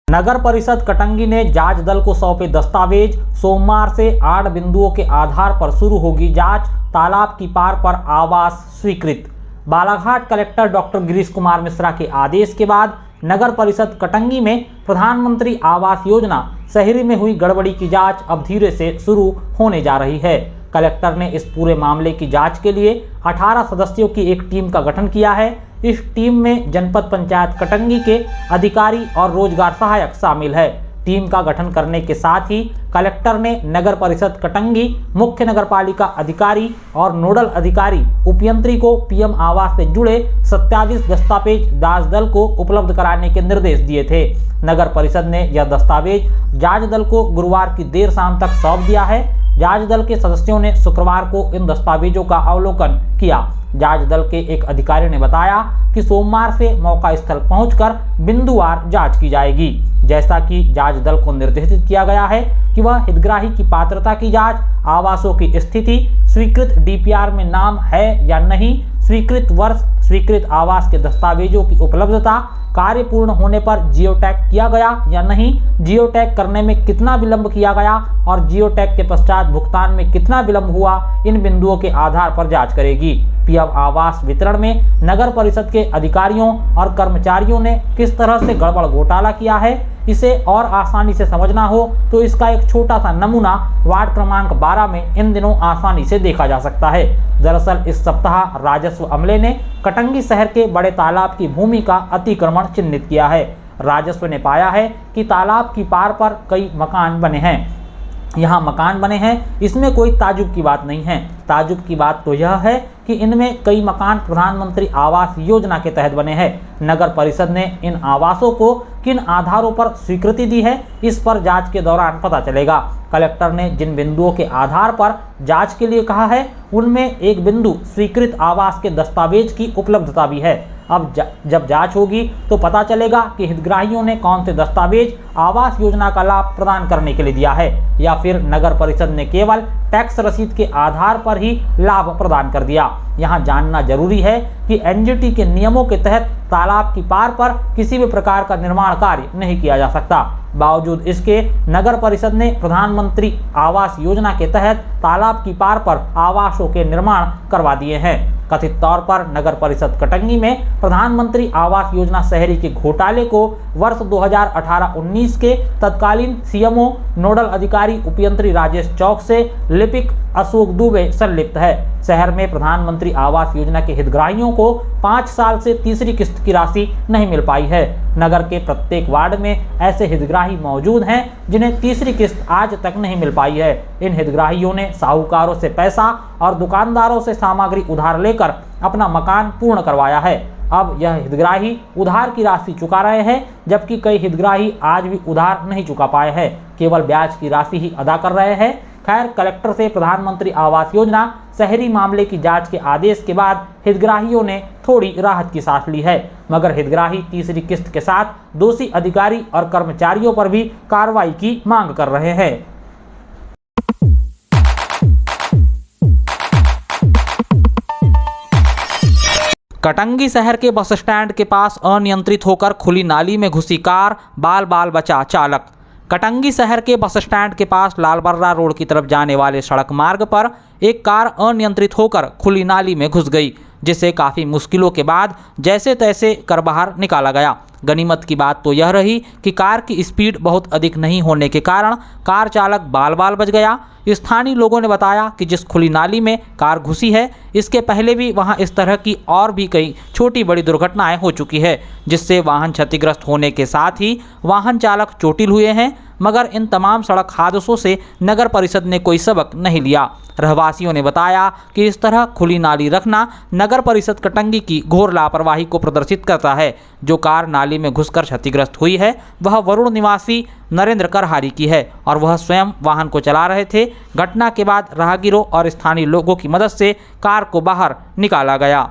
नगर परिषद कटंगी ने जांच दल को सौंपे दस्तावेज। सोमवार से 8 बिंदुओं के आधार पर शुरू होगी जांच। तालाब की पार पर आवास स्वीकृत। बालाघाट कलेक्टर डॉक्टर गिरीश कुमार मिश्रा के आदेश के बाद नगर परिषद कटंगी में प्रधानमंत्री आवास योजना शहरी में हुई गड़बड़ी की जांच अब धीरे से शुरू होने जा रही है। कलेक्टर ने इस पूरे मामले की जांच के लिए 18 सदस्यों की एक टीम का गठन किया है। इस टीम में जनपद पंचायत कटंगी के अधिकारी और रोजगार सहायक शामिल है। टीम का गठन करने के साथ ही कलेक्टर ने नगर परिषद कटंगी, मुख्य नगरपालिका अधिकारी और नोडल अधिकारी उपयंत्री को पीएम आवास से जुड़े 27 दस्तावेज जांच दल को उपलब्ध कराने के निर्देश दिए थे। नगर परिषद ने यह दस्तावेज जांच दल को गुरुवार की देर शाम तक सौंप दिया है। जांच दल के सदस्यों ने शुक्रवार को इन दस्तावेजों का अवलोकन किया। जांच दल के एक अधिकारी ने बताया कि सोमवार से मौका स्थल पहुंचकर बिंदुवार जांच की जाएगी। जैसा कि जांच दल को निर्देशित किया गया है कि वह हितग्राही की पात्रता की जांच, आवासों की स्थिति, स्वीकृत डीपीआर में नाम है या नहीं, स्वीकृत वर्ष, स्वीकृत आवास के दस्तावेजों की उपलब्धता, कार्य पूर्ण होने पर जियो टैग किया गया या नहीं, जियो टैग करने में कितना विलंब किया गया और जियो टैग के पश्चात भुगतान में कितना विलंब हुआ, इन बिंदुओं के आधार पर जांच करेगी। पीएम आवास वितरण में नगर परिषद के अधिकारियों और कर्मचारियों ने किस तरह से गड़बड़ घोटाला किया है, इसे और आसानी से समझना हो तो इसका एक छोटा सा नमूना वार्ड क्रमांक 12 में इन दिनों आसानी से देखा जा सकता है। दरअसल इस सप्ताह राजस्व अमले ने कटंगी शहर के बड़े तालाब की भूमि का अतिक्रमण चिन्हित किया है। राजस्व ने पाया है कि तालाब की पार पर कई मकान बने हैं। यहाँ मकान बने हैं, इसमें कोई ताजुब की बात नहीं है। ताजुब की बात तो यह है कि इनमें कई मकान प्रधानमंत्री आवास योजना के तहत बने हैं। नगर परिषद ने इन आवासों को किन आधारों पर स्वीकृति दी है, इस पर जांच के दौरान पता चलेगा। कलेक्टर ने जिन बिंदुओं के आधार पर जांच के लिए कहा है, उनमें एक बिंदु स्वीकृत आवास के दस्तावेज की उपलब्धता भी है। अब जब जांच होगी तो पता चलेगा कि हितग्राहियों ने कौन से दस्तावेज आवास योजना का लाभ प्रदान करने के लिए दिया है, या फिर नगर परिषद ने केवल टैक्स रसीद के आधार पर ही लाभ प्रदान कर दिया। यहाँ जानना जरूरी है कि एनजीटी के नियमों के तहत तालाब की पार पर किसी भी प्रकार का निर्माण कार्य नहीं किया जा सकता। बावजूद इसके नगर परिषद ने प्रधानमंत्री आवास योजना के तहत तालाब की पार पर आवासों के निर्माण करवा दिए हैं। कथित तौर पर नगर परिषद कटंगी में प्रधानमंत्री आवास योजना शहरी के घोटाले को वर्ष 2018-19 के तत्कालीन सीएमओ नोडल अधिकारी उपयंत्री राजेश चौक से लिपिक अशोक दुबे संलिप्त है। शहर में प्रधानमंत्री आवास योजना के हितग्राहियों को 5 साल से तीसरी किस्त की राशि नहीं मिल पाई है। नगर के प्रत्येक वार्ड में ऐसे हितग्राही मौजूद हैं जिन्हें तीसरी किस्त आज तक नहीं मिल पाई है। इन हितग्राहियों ने साहूकारों से पैसा और दुकानदारों से सामग्री उधार लेकर अपना मकान पूर्ण करवाया है। अब यह हितग्राही उधार की राशि चुका रहे हैं, जबकि कई हितग्राही आज भी उधार नहीं चुका पाए हैं, केवल ब्याज की राशि ही अदा कर रहे हैं। खैर, कलेक्टर से प्रधानमंत्री आवास योजना शहरी मामले की जांच के आदेश के बाद हितग्राहियों ने थोड़ी राहत की सांस ली है, मगर हितग्राही तीसरी किस्त के साथ दोषी अधिकारी और कर्मचारियों पर भी कार्रवाई की मांग कर रहे हैं। कटंगी शहर के बस स्टैंड के पास अनियंत्रित होकर खुली नाली में घुसी कार, बाल बाल बचा चालक। कटंगी शहर के बस स्टैंड के पास लालबर्रा रोड की तरफ जाने वाले सड़क मार्ग पर एक कार अनियंत्रित होकर खुली नाली में घुस गई, जिसे काफ़ी मुश्किलों के बाद जैसे तैसे कर बाहर निकाला गया। गनीमत की बात तो यह रही कि कार की स्पीड बहुत अधिक नहीं होने के कारण कार चालक बाल बाल बच गया। स्थानीय लोगों ने बताया कि जिस खुली नाली में कार घुसी है, इसके पहले भी वहां इस तरह की और भी कई छोटी बड़ी दुर्घटनाएं हो चुकी है, जिससे वाहन क्षतिग्रस्त होने के साथ ही वाहन चालक चोटिल हुए हैं। मगर इन तमाम सड़क हादसों से नगर परिषद ने कोई सबक नहीं लिया। रहवासियों ने बताया कि इस तरह खुली नाली रखना नगर परिषद कटंगी की घोर लापरवाही को प्रदर्शित करता है। जो कार नाली में घुसकर क्षतिग्रस्त हुई है, वह वरुण निवासी नरेंद्र करहारी की है और वह स्वयं वाहन को चला रहे थे। घटना के बाद राहगीरों और स्थानीय लोगों की मदद से कार को बाहर निकाला गया।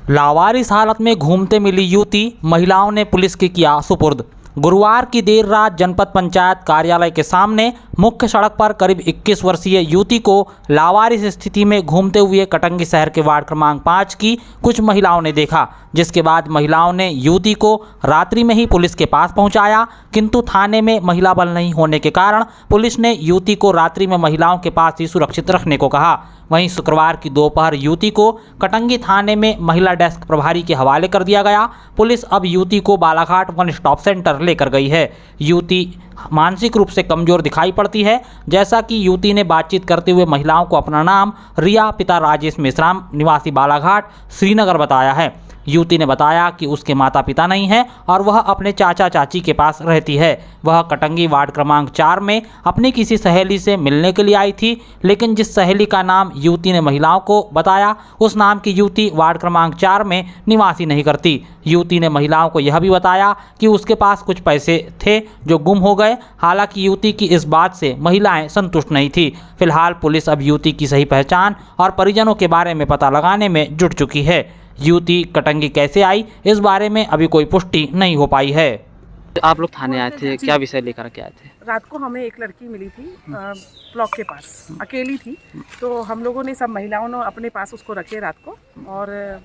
लावारिस हालत में घूमते मिली युवती, महिलाओं ने पुलिस के किया सुपुर्द। गुरुवार की देर रात जनपद पंचायत कार्यालय के सामने मुख्य सड़क पर करीब 21 वर्षीय युवती को लावारिस स्थिति में घूमते हुए कटंगी शहर के वार्ड क्रमांक 5 की कुछ महिलाओं ने देखा, जिसके बाद महिलाओं ने युवती को रात्रि में ही पुलिस के पास पहुंचाया, किंतु थाने में महिला बल नहीं होने के कारण पुलिस ने युवती को रात्रि में महिलाओं के पास ही सुरक्षित रखने को कहा। वहीं शुक्रवार की दोपहर युवती को कटंगी थाने में महिला डेस्क प्रभारी के हवाले कर दिया गया। पुलिस अब युवती को बालाघाट वन स्टॉप सेंटर लेकर गई है। युवती मानसिक रूप से कमजोर दिखाई पड़ती है। जैसा कि युवती ने बातचीत करते हुए महिलाओं को अपना नाम रिया, पिता राजेश मेश्राम, निवासी बालाघाट, श्रीनगर बताया है। युवती ने बताया कि उसके माता पिता नहीं हैं और वह अपने चाचा चाची के पास रहती है। वह कटंगी वार्ड क्रमांक 4 में अपनी किसी सहेली से मिलने के लिए आई थी, लेकिन जिस सहेली का नाम युवती ने महिलाओं को बताया, उस नाम की युवती वार्ड क्रमांक 4 में निवासी नहीं करती। युवती ने महिलाओं को यह भी बताया कि उसके पास कुछ पैसे थे जो गुम हो गए। हालांकि युवती की इस बात से महिलाएं संतुष्ट नहीं थी। फिलहाल पुलिस अब युवती की सही पहचान और परिजनों के बारे में पता लगाने में जुट चुकी है। युवती कटंगी कैसे आई, इस बारे में अभी कोई पुष्टि नहीं हो पाई है। आप लोग थाने आए थे, क्या विषय लेकर के आए थे? रात को हमें एक लड़की मिली थी ब्लॉक के पास, अकेली थी। तो हम लोगों ने, सब महिलाओं ने अपने पास उसको रखे रात को, और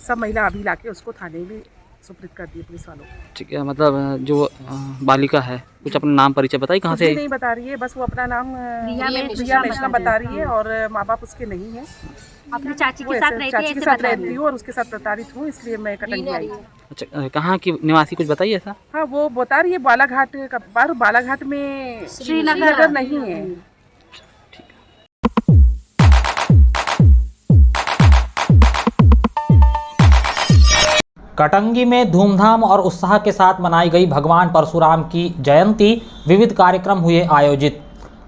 सब महिला अभी लाके उसको थाने में सुपुर्द कर दिए पुलिस वालों को। ठीक है, मतलब जो बालिका है कुछ अपना नाम परिचय बताई, कहाँ से? नहीं बता रही है, बस वो अपना नाम रिया मेश्राम बता रही है, और माँ बाप उसके नहीं है। अपनी चाची के साथ रहती हूँ और उसके साथ प्रताड़ित हूँ, इसलिए मैं कटंगी आई। अच्छा, कहाँ की निवासी कुछ बताइए ऐसा? हाँ, वो बता रही है बालाघाट का, पर बालाघाट में श्रीनगर नहीं है। कटंगी में धूमधाम और उत्साह के साथ मनाई गई भगवान परशुराम की जयंती। विविध कार्यक्रम हुए आयोजित।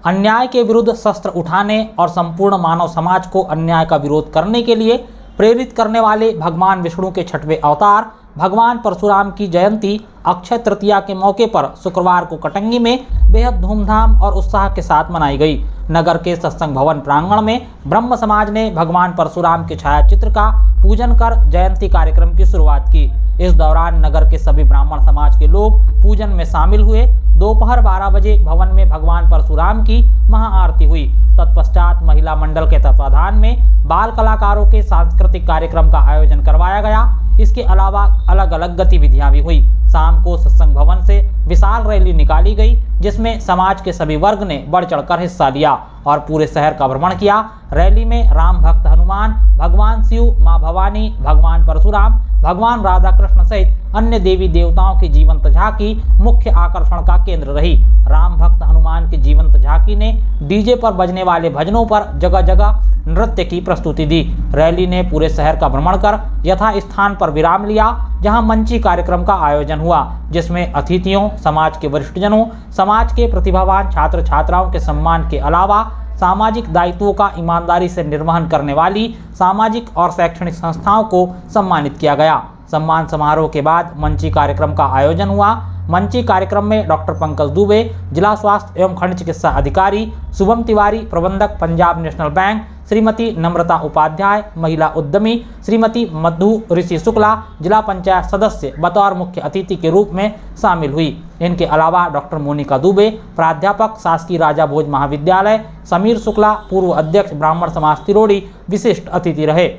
अन्याय के विरुद्ध शस्त्र उठाने और संपूर्ण मानव समाज को अन्याय का विरोध करने के लिए प्रेरित करने वाले भगवान विष्णु के 6वें अवतार भगवान परशुराम की जयंती अक्षय तृतीया के मौके पर शुक्रवार को कटंगी में बेहद धूमधाम और उत्साह के साथ मनाई गई। नगर के सत्संग भवन प्रांगण में ब्रह्म समाज ने भगवान परशुराम के छायाचित्र का पूजन कर जयंती कार्यक्रम की शुरुआत की। इस दौरान नगर के सभी ब्राह्मण समाज के लोग पूजन में शामिल हुए। दोपहर 12 बजे भवन में भगवान परशुराम की महाआरती हुई। तत्पश्चात महिला मंडल के तत्वाधान में बाल कलाकारों के सांस्कृतिक कार्यक्रम का आयोजन करवाया गया। इसके अलावा अलग अलग गतिविधियां भी हुई। शाम को सत्संग भवन से विशाल रैली निकाली गई, जिसमें समाज के सभी वर्ग ने बढ़ चढ़कर हिस्सा लिया और पूरे शहर का भ्रमण किया। रैली में राम भक्त हनुमान, भगवान शिव, मां भवानी, भगवान परशुराम, भगवान राधा कृष्ण सहित अन्य देवी देवताओं की जीवंत झांकी मुख्य आकर्षण का केंद्र रही। राम भक्त हनुमान की जीवंत झांकी ने डीजे पर बजने वाले भजनों पर जगह जगह नृत्य की प्रस्तुति दी। रैली ने पूरे शहर का भ्रमण कर यथा स्थान पर विराम लिया, जहां मंची कार्यक्रम का आयोजन हुआ, जिसमें अतिथियों, समाज के वरिष्ठजनों, समाज के प्रतिभावान छात्र छात्राओं के सम्मान के अलावा सामाजिक दायित्वों का ईमानदारी से निर्वहन करने वाली सामाजिक और शैक्षणिक संस्थाओं को सम्मानित किया गया। सम्मान समारोह के बाद मंची कार्यक्रम का आयोजन हुआ। मंची कार्यक्रम में डॉक्टर पंकज दुबे, जिला स्वास्थ्य एवं खंड चिकित्सा अधिकारी, शुभम तिवारी, प्रबंधक पंजाब नेशनल बैंक, श्रीमती नम्रता उपाध्याय, महिला उद्यमी श्रीमती मधु ऋषि शुक्ला, जिला पंचायत सदस्य बतौर मुख्य अतिथि के रूप में शामिल हुई। इनके अलावा डॉक्टर मोनिका दुबे, प्राध्यापक शासकीय राजा भोज महाविद्यालय, समीर शुक्ला, पूर्व अध्यक्ष ब्राह्मण समाज तिरोड़ी विशिष्ट अतिथि रहे।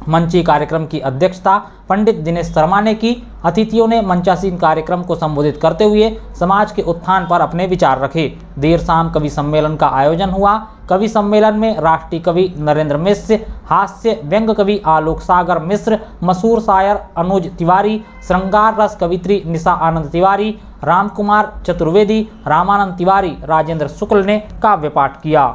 मंची कार्यक्रम की अध्यक्षता पंडित दिनेश शर्मा ने की। अतिथियों ने मंचासीन कार्यक्रम को संबोधित करते हुए समाज के उत्थान पर अपने विचार रखे। देर शाम कवि सम्मेलन का आयोजन हुआ। कवि सम्मेलन में राष्ट्रीय कवि नरेंद्र मिश्र, हास्य व्यंग कवि आलोक सागर मिश्र, मशहूर शायर अनुज तिवारी, श्रृंगार रस कवित्री निशा आनंद तिवारी, रामकुमार चतुर्वेदी, रामानंद तिवारी, राजेंद्र शुक्ल ने काव्य पाठ किया।